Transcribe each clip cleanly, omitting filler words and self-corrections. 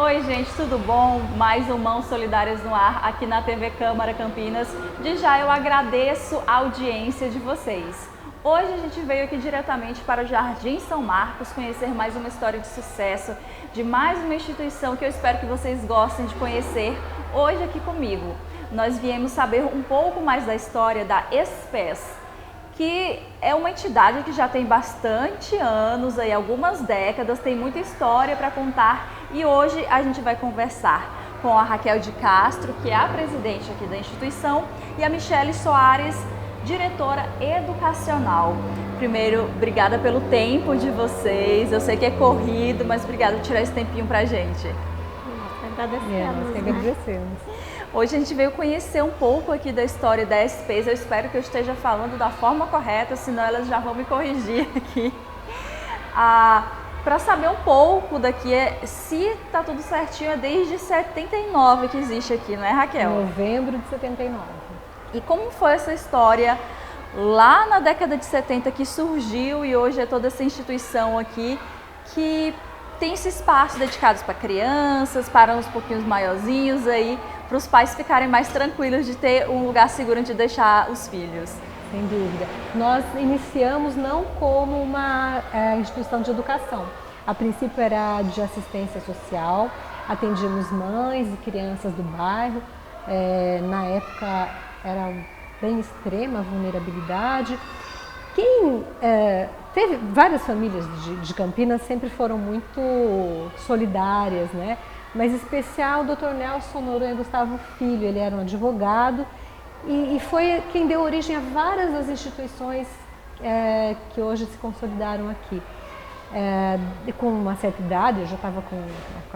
Oi gente, tudo bom? Mais um Mãos Solidárias no ar aqui na TV Câmara Campinas. De já eu agradeço a audiência de vocês. Hoje a gente veio aqui diretamente para o Jardim São Marcos conhecer mais uma história de sucesso de mais uma instituição que eu espero que vocês gostem de conhecer hoje aqui comigo. Nós viemos saber um pouco mais da história da SPES, que é uma entidade que já tem bastante anos, aí, algumas décadas, tem muita história para contar e hoje a gente vai conversar com a Raquel de Castro, que é a presidente aqui da instituição, e a Michele Soares, diretora educacional. Primeiro, obrigada pelo tempo de vocês, eu sei que é corrido, mas obrigada por tirar esse tempinho pra gente. Nós que agradecemos. Hoje a gente veio conhecer um pouco aqui da história da SPES, eu espero que eu esteja falando da forma correta, senão elas já vão me corrigir aqui. Para saber um pouco daqui, se está tudo certinho, é desde 79 que existe aqui, não é, Raquel? Novembro de 79. E como foi essa história lá na década de 70 que surgiu e hoje é toda essa instituição aqui que tem esse espaço dedicado para crianças, para uns pouquinhos maiorzinhos aí, para os pais ficarem mais tranquilos de ter um lugar seguro onde deixar os filhos. Sem dúvida. Nós iniciamos não como uma instituição de educação. A princípio era de assistência social, atendíamos mães e crianças do bairro. Na época era bem extrema a vulnerabilidade. Teve várias famílias de Campinas, sempre foram muito solidárias, né? Mas em especial o Dr. Nelson Noronha Gustavo Filho, ele era um advogado e foi quem deu origem a várias das instituições que hoje se consolidaram aqui. Com uma certa idade, eu já estava com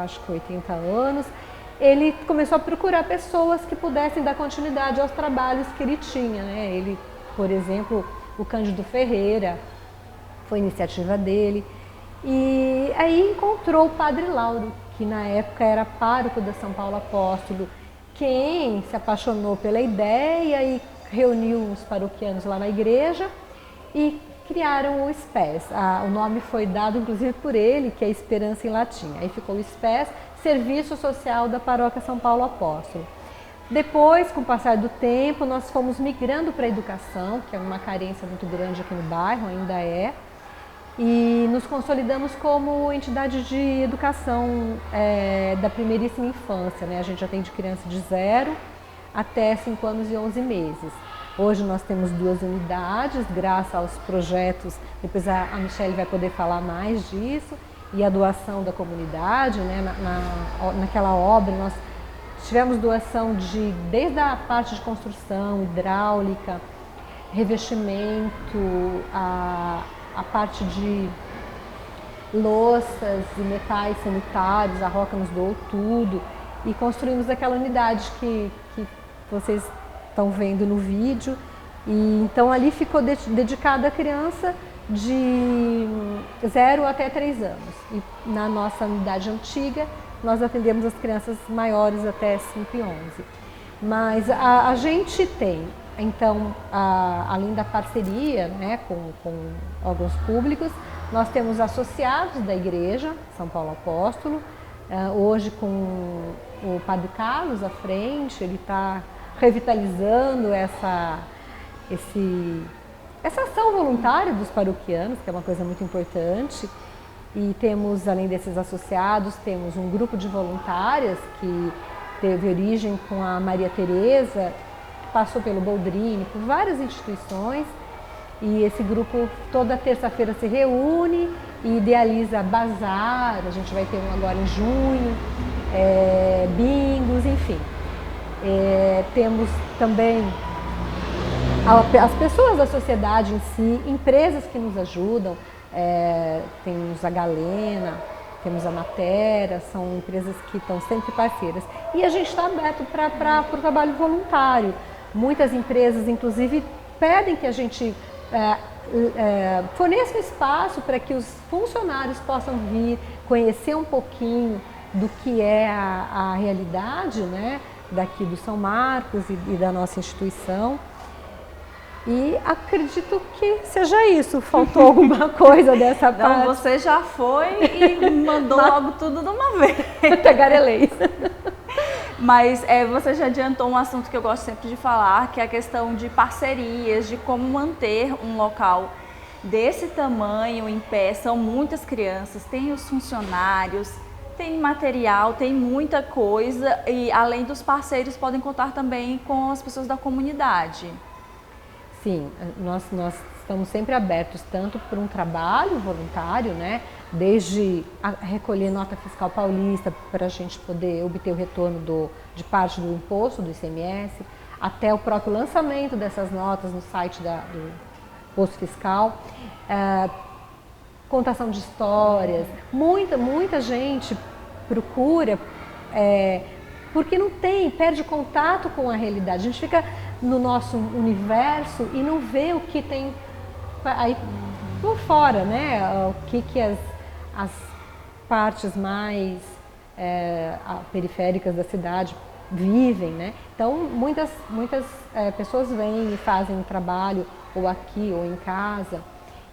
acho que 80 anos, ele começou a procurar pessoas que pudessem dar continuidade aos trabalhos que ele tinha, né? Ele, por exemplo, o Cândido Ferreira, foi iniciativa dele, e aí encontrou o Padre Lauro, que na época era pároco da São Paulo Apóstolo, quem se apaixonou pela ideia e reuniu os paroquianos lá na igreja e criaram o SPES. O nome foi dado inclusive por ele, que é Esperança em latim. Aí ficou o SPES, Serviço Social da Paróquia São Paulo Apóstolo. Depois, com o passar do tempo, nós fomos migrando para a educação, que é uma carência muito grande aqui no bairro, ainda é, e nos consolidamos como entidade de educação da primeiríssima infância, né? A gente atende crianças de 0 até 5 anos e 11 meses. Hoje nós temos 2 unidades, graças aos projetos, depois a Michele vai poder falar mais disso, e a doação da comunidade, né? Naquela obra nós tivemos doação desde a parte de construção, hidráulica, revestimento, a parte de louças e metais sanitários, a Roca nos doou tudo e construímos aquela unidade que vocês estão vendo no vídeo. E então ali ficou dedicada a criança de 0 até 3 anos. E na nossa unidade antiga nós atendemos as crianças maiores até 5 e 11. Mas a gente tem, então, além da parceria, né, com órgãos públicos, nós temos associados da Igreja São Paulo Apóstolo, hoje com o Padre Carlos à frente, ele está revitalizando essa ação voluntária dos paroquianos, que é uma coisa muito importante. E temos, além desses associados, temos um grupo de voluntárias que teve origem com a Maria Tereza, passou pelo Boldrini, por várias instituições, e esse grupo toda terça-feira se reúne e idealiza bazar, a gente vai ter um agora em junho, bingos, enfim. Temos também as pessoas da sociedade em si, empresas que nos ajudam, temos a Galena, temos a Matera, são empresas que estão sempre parceiras. E a gente está aberto para o trabalho voluntário. Muitas empresas, inclusive, pedem que a gente forneça um espaço para que os funcionários possam vir conhecer um pouquinho do que é a realidade, né, daqui do São Marcos e da nossa instituição. E acredito que seja isso, faltou alguma coisa dessa parte. Então você já foi e mandou logo tudo de uma vez. Tagarelei. Mas você já adiantou um assunto que eu gosto sempre de falar, que é a questão de parcerias, de como manter um local desse tamanho em pé. São muitas crianças, tem os funcionários, tem material, tem muita coisa e além dos parceiros podem contar também com as pessoas da comunidade. Sim, nós estamos sempre abertos tanto por um trabalho voluntário, né? Desde recolher nota fiscal paulista para a gente poder obter o retorno de parte do imposto, do ICMS, até o próprio lançamento dessas notas no site do imposto fiscal, contação de histórias. Muita gente procura, porque não tem, perde contato com a realidade. A gente fica no nosso universo e não vê o que tem aí por fora, né? O que as partes mais periféricas da cidade vivem, né? Então muitas pessoas vêm e fazem um trabalho ou aqui ou em casa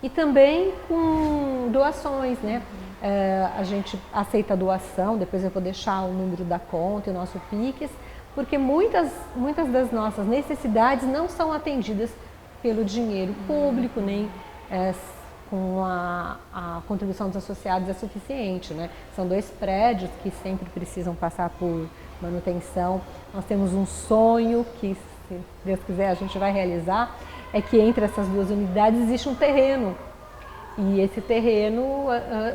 e também com doações, né? A gente aceita doação, depois eu vou deixar o número da conta e o nosso Pix, porque muitas das nossas necessidades não são atendidas pelo dinheiro público, nem com a contribuição dos associados é suficiente, né? São 2 prédios que sempre precisam passar por manutenção. Nós temos um sonho que, se Deus quiser, a gente vai realizar, é que entre essas 2 unidades existe um terreno. E esse terreno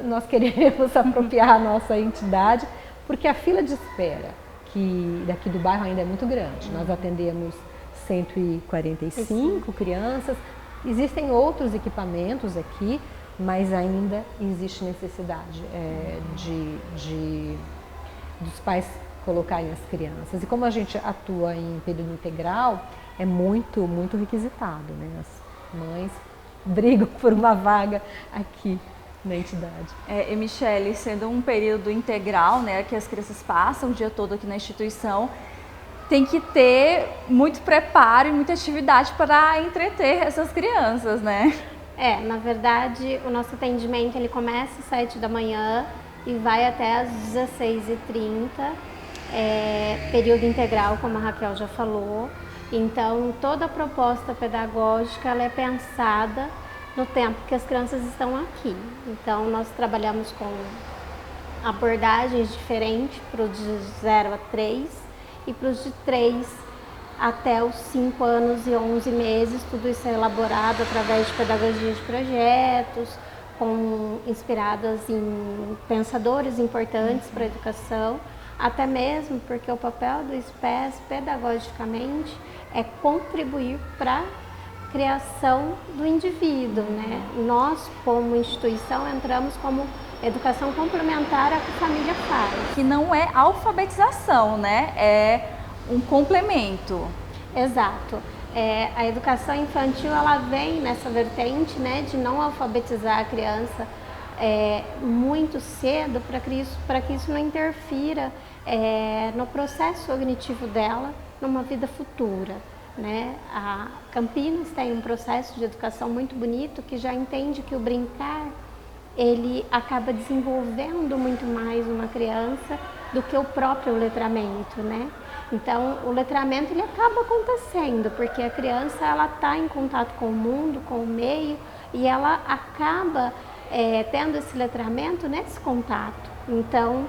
nós queremos apropriar a nossa entidade, porque a fila de espera que daqui do bairro ainda é muito grande. Nós atendemos 145 crianças, existem outros equipamentos aqui, mas ainda existe necessidade dos pais colocarem as crianças. E como a gente atua em período integral, é muito requisitado, né? As mães brigam por uma vaga aqui na entidade. E Michele, sendo um período integral, né, que as crianças passam o dia todo aqui na instituição, tem que ter muito preparo e muita atividade para entreter essas crianças, né? Na verdade, o nosso atendimento ele começa às 7 da manhã e vai até às 16h30, período integral, como a Raquel já falou. Então, toda a proposta pedagógica ela é pensada no tempo que as crianças estão aqui. Então, nós trabalhamos com abordagens diferentes para os de 0 a 3 e para os de 3 até os 5 anos e 11 meses. Tudo isso é elaborado através de pedagogia de projetos, inspiradas em pensadores importantes para a educação, até mesmo porque o papel do SPES pedagogicamente é contribuir para criação do indivíduo, né? Nós, como instituição, entramos como educação complementar à que a família faz. Que não é alfabetização, né? É um complemento. Exato. A educação infantil, ela vem nessa vertente, né, de não alfabetizar a criança muito cedo, para que isso não interfira no processo cognitivo dela numa vida futura. Né? A Campinas tem um processo de educação muito bonito que já entende que o brincar ele acaba desenvolvendo muito mais uma criança do que o próprio letramento, né? Então o letramento ele acaba acontecendo porque a criança ela está em contato com o mundo, com o meio e ela acaba tendo esse letramento nesse contato. Então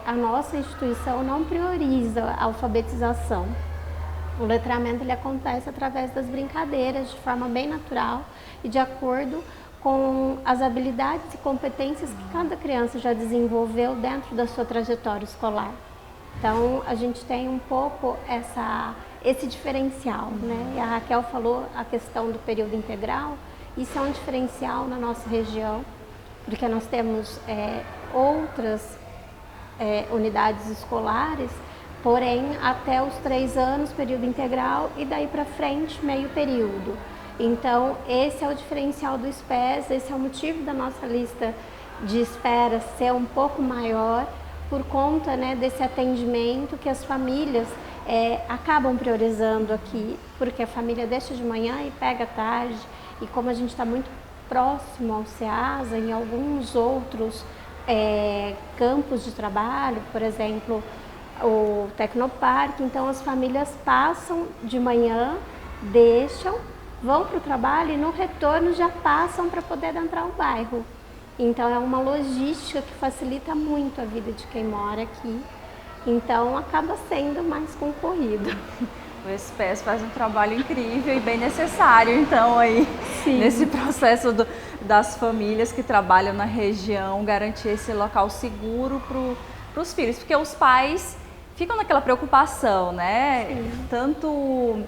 a nossa instituição não prioriza a alfabetização. O letramento ele acontece através das brincadeiras, de forma bem natural e de acordo com as habilidades e competências que cada criança já desenvolveu dentro da sua trajetória escolar. Então, a gente tem um pouco esse diferencial, né? E a Raquel falou a questão do período integral, isso é um diferencial na nossa região, porque nós temos outras unidades escolares, porém até os 3 anos, período integral, e daí para frente, meio período. Então, esse é o diferencial do SPES, esse é o motivo da nossa lista de espera ser um pouco maior, por conta, né, desse atendimento que as famílias acabam priorizando aqui, porque a família deixa de manhã e pega à tarde, e como a gente está muito próximo ao SEASA, em alguns outros campos de trabalho, por exemplo, o Tecnoparque, então as famílias passam de manhã, deixam, vão para o trabalho e no retorno já passam para poder entrar no bairro. Então é uma logística que facilita muito a vida de quem mora aqui, então acaba sendo mais concorrido. O SPS faz um trabalho incrível e bem necessário, então, aí, Sim. nesse processo das famílias que trabalham na região, garantir esse local seguro para os filhos, porque os pais ficam naquela preocupação, né? Sim. Tanto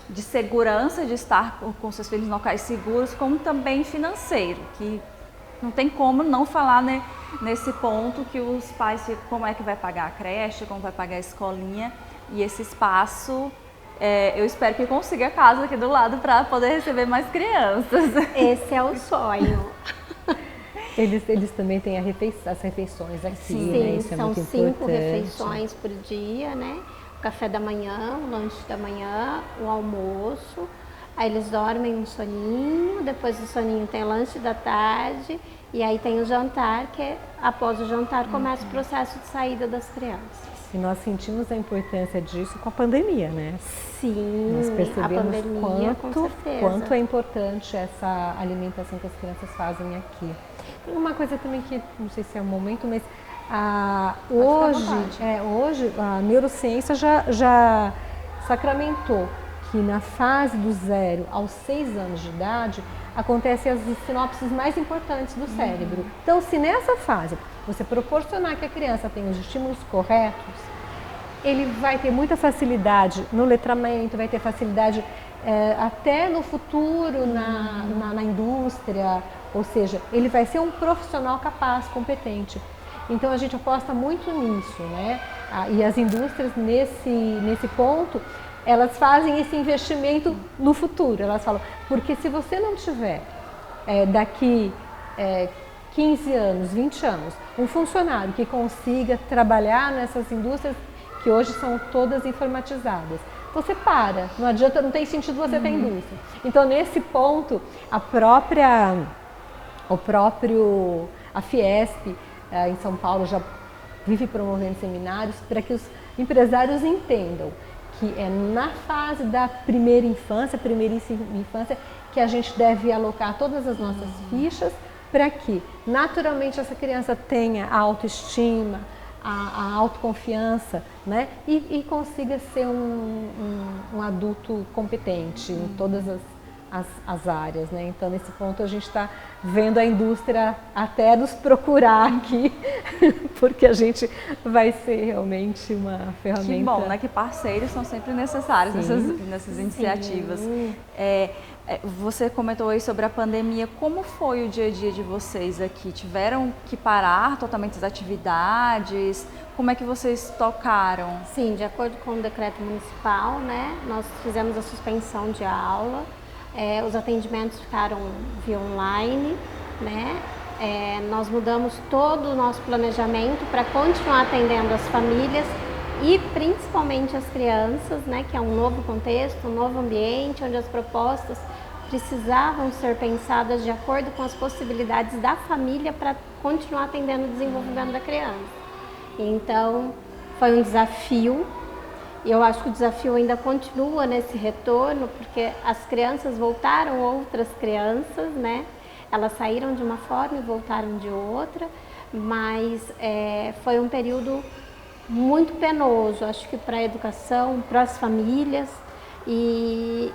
de segurança de estar com seus filhos em locais seguros, como também financeiro, que não tem como não falar, né, nesse ponto que os pais ficam, como é que vai pagar a creche, como vai pagar a escolinha, e esse espaço, eu espero que consiga a casa aqui do lado para poder receber mais crianças. Esse é o sonho. Eles também têm as refeições aqui, Sim, né? Isso é são muito 5 importante. refeições por dia, né? O café da manhã, o lanche da manhã, o almoço. Aí eles dormem um soninho, depois do soninho tem o lanche da tarde e aí tem o jantar, que após o jantar começa o processo de saída das crianças. E nós sentimos a importância disso com a pandemia, né? Sim, Nós percebemos a pandemia, com certeza. quanto é importante essa alimentação que as crianças fazem aqui. Tem uma coisa também que, não sei se é o momento, mas hoje a neurociência já sacramentou que na fase do 0 aos 6 anos de idade acontecem as sinapses mais importantes do cérebro. Então, se nessa fase você proporcionar que a criança tenha os estímulos corretos, ele vai ter muita facilidade no letramento, vai ter facilidade até no futuro na indústria, ou seja, ele vai ser um profissional capaz, competente. Então a gente aposta muito nisso, né? E as indústrias nesse ponto, elas fazem esse investimento no futuro. Elas falam, porque se você não tiver daqui 15 anos, 20 anos, um funcionário que consiga trabalhar nessas indústrias que hoje são todas informatizadas, você para, não adianta, não tem sentido você ter indústria. Então nesse ponto, a Fiesp em São Paulo já vive promovendo seminários para que os empresários entendam que é na fase da primeiríssima infância, que a gente deve alocar todas as nossas fichas para que naturalmente essa criança tenha a autoestima, a autoconfiança, né? E consiga ser um adulto competente em todas as áreas, né? Então, nesse ponto, a gente está vendo a indústria até nos procurar aqui, porque a gente vai ser realmente uma ferramenta. Que bom, né? Que parceiros são sempre necessários nessas iniciativas. Você comentou aí sobre a pandemia. Como foi o dia a dia de vocês aqui? Tiveram que parar totalmente as atividades? Como é que vocês tocaram? Sim, de acordo com o decreto municipal, né? Nós fizemos a suspensão de aula. Os atendimentos ficaram via online, né? Nós mudamos todo o nosso planejamento para continuar atendendo as famílias e principalmente as crianças, né? Que é um novo contexto, um novo ambiente, onde as propostas precisavam ser pensadas de acordo com as possibilidades da família para continuar atendendo o desenvolvimento da criança. Então, foi um desafio. E eu acho que o desafio ainda continua nesse retorno, porque as crianças voltaram outras crianças, né? Elas saíram de uma forma e voltaram de outra, mas foi um período muito penoso, acho que para a educação, para as famílias, e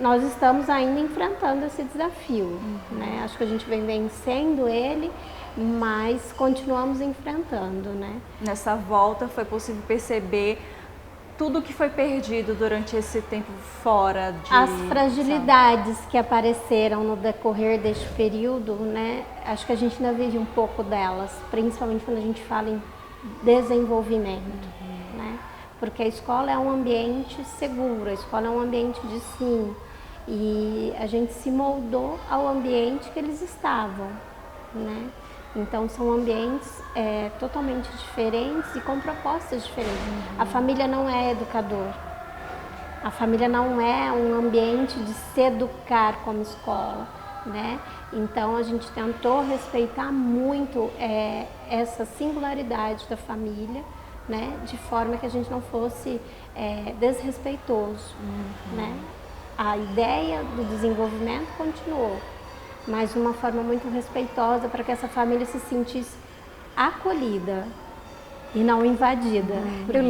nós estamos ainda enfrentando esse desafio, né? Acho que a gente vem vencendo ele, mas continuamos enfrentando, né? Nessa volta foi possível perceber tudo que foi perdido durante esse tempo fora de... As fragilidades que apareceram no decorrer deste período, né? Acho que a gente ainda vive um pouco delas, principalmente quando a gente fala em desenvolvimento, né? Porque a escola é um ambiente seguro, a escola é um ambiente de sim, e a gente se moldou ao ambiente que eles estavam, né? Então são ambientes totalmente diferentes e com propostas diferentes. A família não é educador. A família não é um ambiente de se educar como escola, né? Então a gente tentou respeitar muito essa singularidade da família, né? De forma que a gente não fosse desrespeitoso, né? A ideia do desenvolvimento continuou, mas de uma forma muito respeitosa para que essa família se sentisse acolhida e não invadida. Eu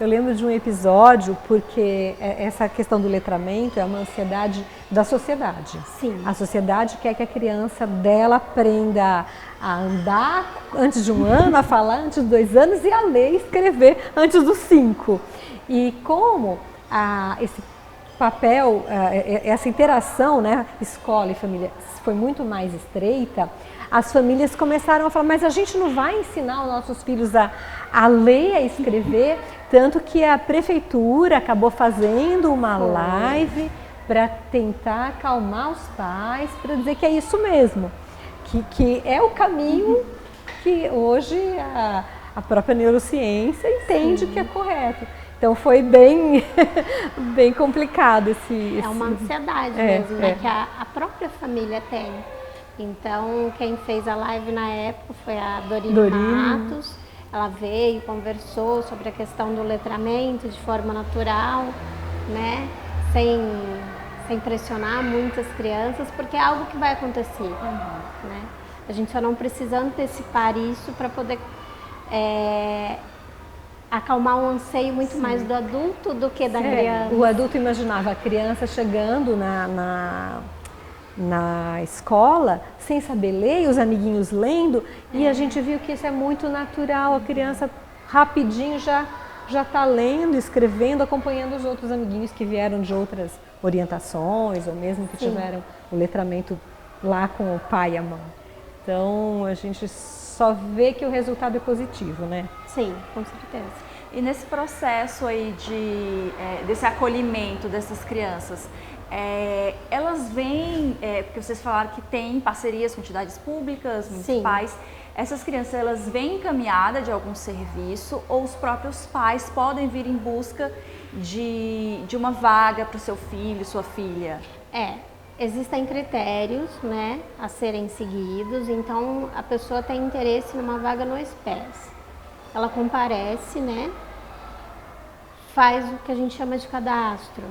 lembro de um episódio, porque essa questão do letramento é uma ansiedade da sociedade. Sim. A sociedade quer que a criança dela aprenda a andar antes de 1 ano, a falar antes de 2 anos e a ler e escrever antes dos 5. E como esse papel, essa interação, né, escola e família foi muito mais estreita, as famílias começaram a falar, mas a gente não vai ensinar os nossos filhos a ler, a escrever, tanto que a prefeitura acabou fazendo uma live para tentar acalmar os pais, para dizer que é isso mesmo, que é o caminho que hoje a própria neurociência entende que é correto. Então foi bem, bem complicado esse... É uma ansiedade mesmo, né, que a própria família tem. Então, quem fez a live na época foi a Dorine Matos. Ela veio, conversou sobre a questão do letramento de forma natural, né? Sem pressionar muitas crianças, porque é algo que vai acontecer, né? A gente só não precisa antecipar isso para poder acalmar um anseio muito mais do adulto do que da criança. O adulto imaginava a criança chegando na escola sem saber ler, e os amiguinhos lendo, e a gente viu que isso é muito natural, a criança rapidinho já está lendo, escrevendo, acompanhando os outros amiguinhos que vieram de outras orientações, ou mesmo que tiveram o letramento lá com o pai e a mãe. Então a gente só vê que o resultado é positivo, né? Sim, com certeza. E nesse processo aí desse acolhimento dessas crianças, elas vêm, porque vocês falaram que tem parcerias com entidades públicas, municipais. Sim. Essas crianças, elas vêm encaminhadas de algum serviço, ou os próprios pais podem vir em busca de uma vaga para o seu filho, sua filha? Existem critérios, né, a serem seguidos. Então a pessoa tem interesse numa vaga no SPES, ela comparece, né, faz o que a gente chama de cadastro.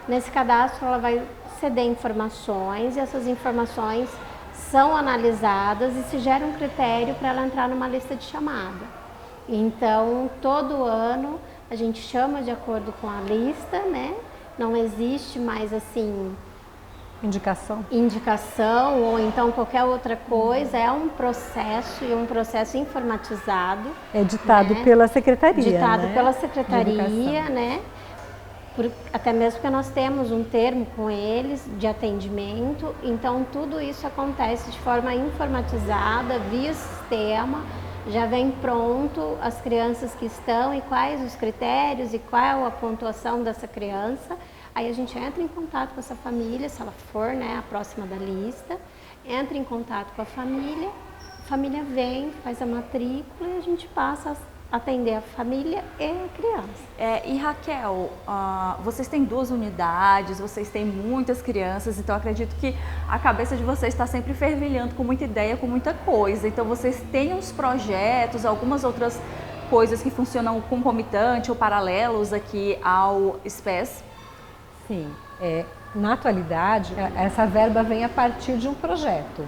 Nesse cadastro ela vai ceder informações, e essas informações são analisadas e se gera um critério para ela entrar numa lista de chamada. Então todo ano a gente chama de acordo com a lista, né? Não existe mais assim indicação ou então qualquer outra coisa. É um processo, e um processo informatizado. É ditado, né, pela secretaria. Ditado, né, pela secretaria, né? Até mesmo porque nós temos um termo com eles de atendimento. Então tudo isso acontece de forma informatizada, via sistema. Já vem pronto as crianças que estão e quais os critérios e qual a pontuação dessa criança. Aí a gente entra em contato com essa família, se ela for, né, a próxima da lista, entra em contato com a família vem, faz a matrícula e a gente passa a atender a família e a criança. E Raquel, vocês têm 2 unidades, vocês têm muitas crianças, então acredito que a cabeça de vocês está sempre fervilhando com muita ideia, com muita coisa. Então vocês têm uns projetos, algumas outras coisas que funcionam concomitante ou paralelos aqui ao SPES? Sim, na atualidade essa verba vem a partir de um projeto.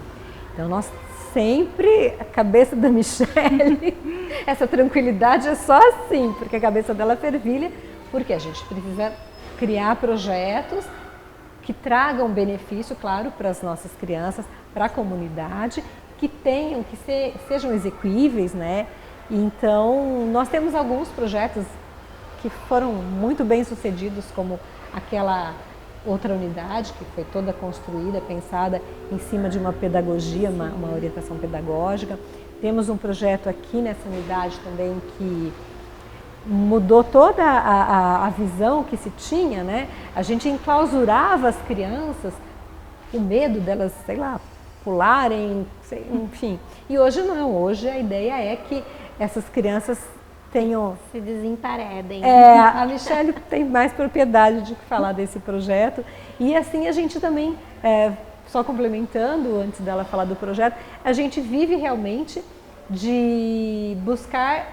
Então nós sempre, a cabeça da Michele, essa tranquilidade é só assim, porque a cabeça dela fervilha, porque a gente precisa criar projetos que tragam benefício, claro, para as nossas crianças, para a comunidade, que sejam execuíveis, né? Então nós temos alguns projetos que foram muito bem sucedidos, como aquela outra unidade que foi toda construída, pensada em cima de uma pedagogia, uma orientação pedagógica. Temos um projeto aqui nessa unidade também que mudou toda a visão que se tinha, né? A gente enclausurava as crianças, o medo delas, sei lá, pularem, enfim. E hoje não, hoje a ideia é que essas crianças tenham... Se desemparedem. A Michelle tem mais propriedade de falar desse projeto. E assim a gente também, só complementando, antes dela falar do projeto, a gente vive realmente de buscar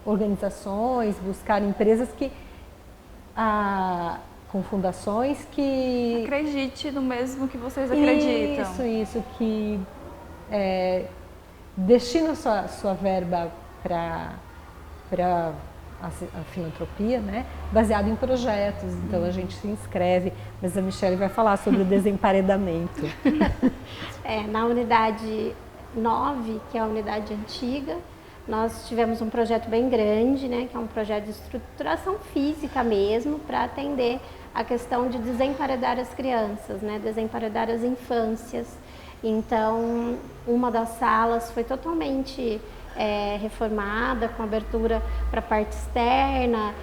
organizações, buscar empresas com fundações que... Acredite no mesmo que vocês acreditam. Isso, que destina sua verba para a filantropia, né? Baseado em projetos. Então a gente se inscreve, mas a Michelle vai falar sobre o desemparedamento. Na unidade 9, que é a unidade antiga, nós tivemos um projeto bem grande, né, que é um projeto de estruturação física mesmo, para atender a questão de desemparedar as crianças, né, desemparedar as infâncias. Então, uma das salas foi totalmente reformada, com abertura para a parte externa.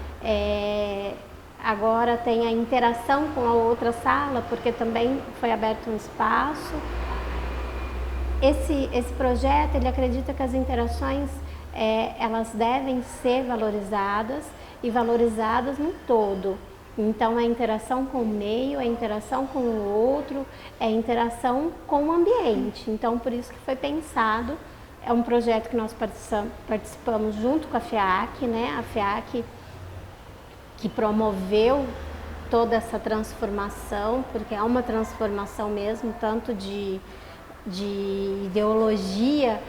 Agora tem a interação com a outra sala, porque também foi aberto um espaço. Esse projeto, ele acredita que as interações elas devem ser valorizadas e valorizadas no todo. Então, a interação com o meio, a interação com o outro, a interação com o ambiente. Então, por isso que foi pensado, é um projeto que nós participamos junto com a FEAC, né? A FEAC que promoveu toda essa transformação, porque é uma transformação mesmo, tanto de ideologia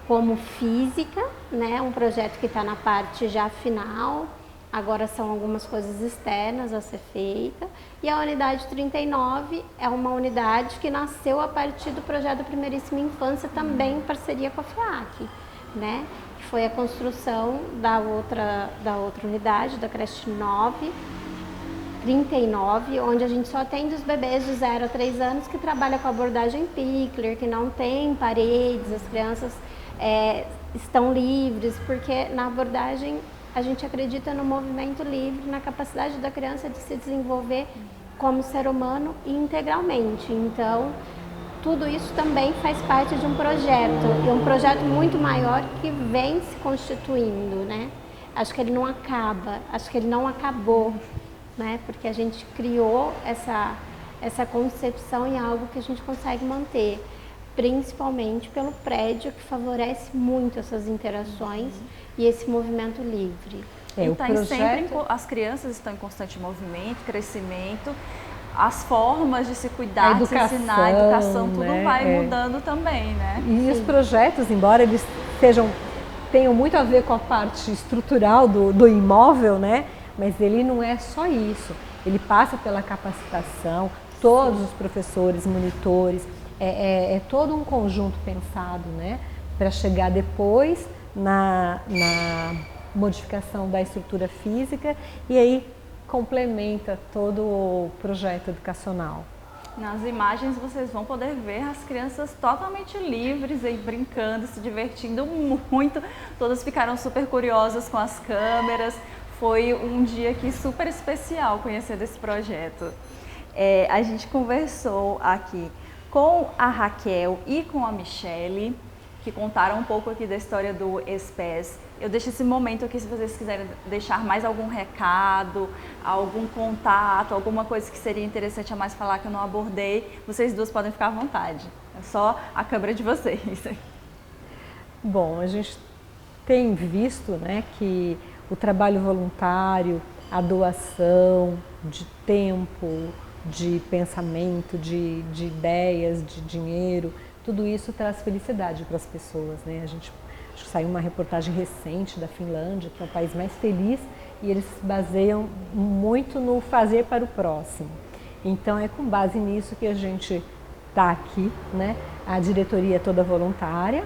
como física, né? Um projeto que está na parte já final, agora são algumas coisas externas a ser feita. E a unidade 39 é uma unidade que nasceu a partir do projeto Primeiríssima Infância, também em parceria com a FEAC, né? Que foi a construção da outra unidade, da creche 39, onde a gente só atende os bebês de 0 a 3 anos, que trabalha com abordagem Pickler, que não tem paredes, as crianças estão livres, porque na abordagem a gente acredita no movimento livre, na capacidade da criança de se desenvolver como ser humano e integralmente. Então, tudo isso também faz parte de um projeto, e um projeto muito maior que vem se constituindo, né? Acho que ele não acaba, acho que ele não acabou, né? Porque a gente criou essa concepção em algo que a gente consegue manter, principalmente pelo prédio, que favorece muito essas interações e esse movimento livre. As crianças estão em constante movimento, crescimento, as formas de se cuidar, de se ensinar, a educação, tudo vai mudando também, né? E os projetos, embora eles tenham muito a ver com a parte estrutural do imóvel, né? Mas ele não é só isso, ele passa pela capacitação, todos os professores, monitores, é todo um conjunto pensado, né? Para chegar depois na modificação da estrutura física e aí complementa todo o projeto educacional. Nas imagens vocês vão poder ver as crianças totalmente livres aí, brincando, se divertindo muito. Todas ficaram super curiosas com as câmeras. Foi um dia aqui super especial conhecer desse projeto. A gente conversou aqui com a Raquel e com a Michelle, que contaram um pouco aqui da história do SPES. Eu deixo esse momento aqui se vocês quiserem deixar mais algum recado, algum contato, alguma coisa que seria interessante a mais falar que eu não abordei. Vocês duas podem ficar à vontade. É só a câmera de vocês. Bom, a gente tem visto, né, que o trabalho voluntário, a doação de tempo, de pensamento, de ideias, de dinheiro, tudo isso traz felicidade para as pessoas, né? Acho que saiu uma reportagem recente da Finlândia, que é o país mais feliz, e eles se baseiam muito no fazer para o próximo. Então é com base nisso que a gente está aqui, né? A diretoria é toda voluntária,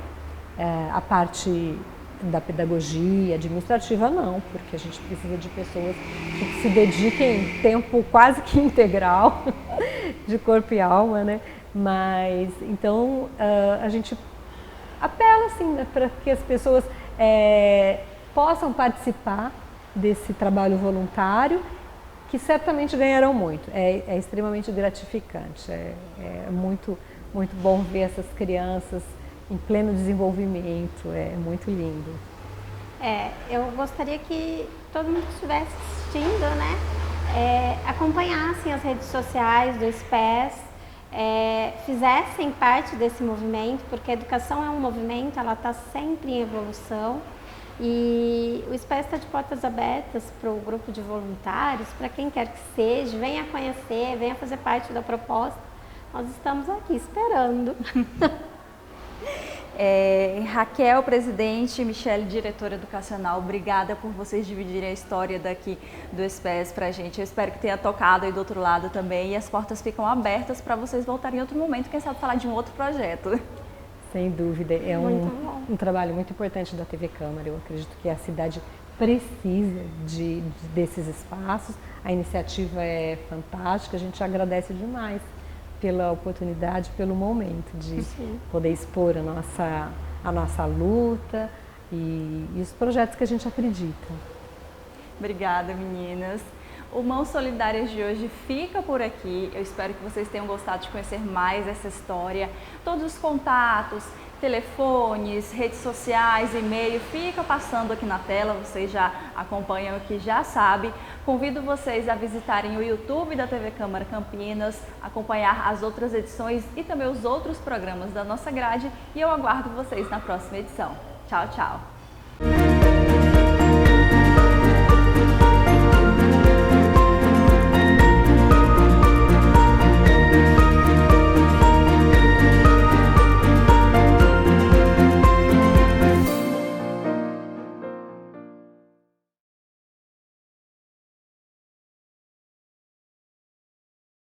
a parte da pedagogia administrativa não, porque a gente precisa de pessoas que se dediquem tempo quase que integral, de corpo e alma, né? Mas, então, a gente apela, assim, né, para que as pessoas possam participar desse trabalho voluntário, que certamente ganharão muito. É extremamente gratificante, é muito, muito bom ver essas crianças em pleno desenvolvimento, é muito lindo. Eu gostaria que todo mundo que estivesse assistindo, né, acompanhassem as redes sociais do SPES, fizessem parte desse movimento, porque a educação é um movimento, ela está sempre em evolução. E o SPES está de portas abertas para o grupo de voluntários, para quem quer que seja, venha conhecer, venha fazer parte da proposta. Nós estamos aqui esperando. Raquel, presidente, Michele, diretora educacional, obrigada por vocês dividirem a história daqui do SPES para a gente. Eu espero que tenha tocado aí do outro lado também, e as portas ficam abertas para vocês voltarem em outro momento, quem sabe falar de um outro projeto. Sem dúvida, é um trabalho muito importante da TV Câmara. Eu acredito que a cidade precisa desses espaços. A iniciativa é fantástica, a gente agradece demais pela oportunidade, pelo momento de poder expor a nossa luta e os projetos que a gente acredita. Obrigada, meninas. O Mãos Solidárias de hoje fica por aqui. Eu espero que vocês tenham gostado de conhecer mais essa história. Todos os contatos, telefones, redes sociais, e-mail, fica passando aqui na tela. Vocês já acompanham aqui, já sabem. Convido vocês a visitarem o YouTube da TV Câmara Campinas, acompanhar as outras edições e também os outros programas da nossa grade. E eu aguardo vocês na próxima edição. Tchau, tchau!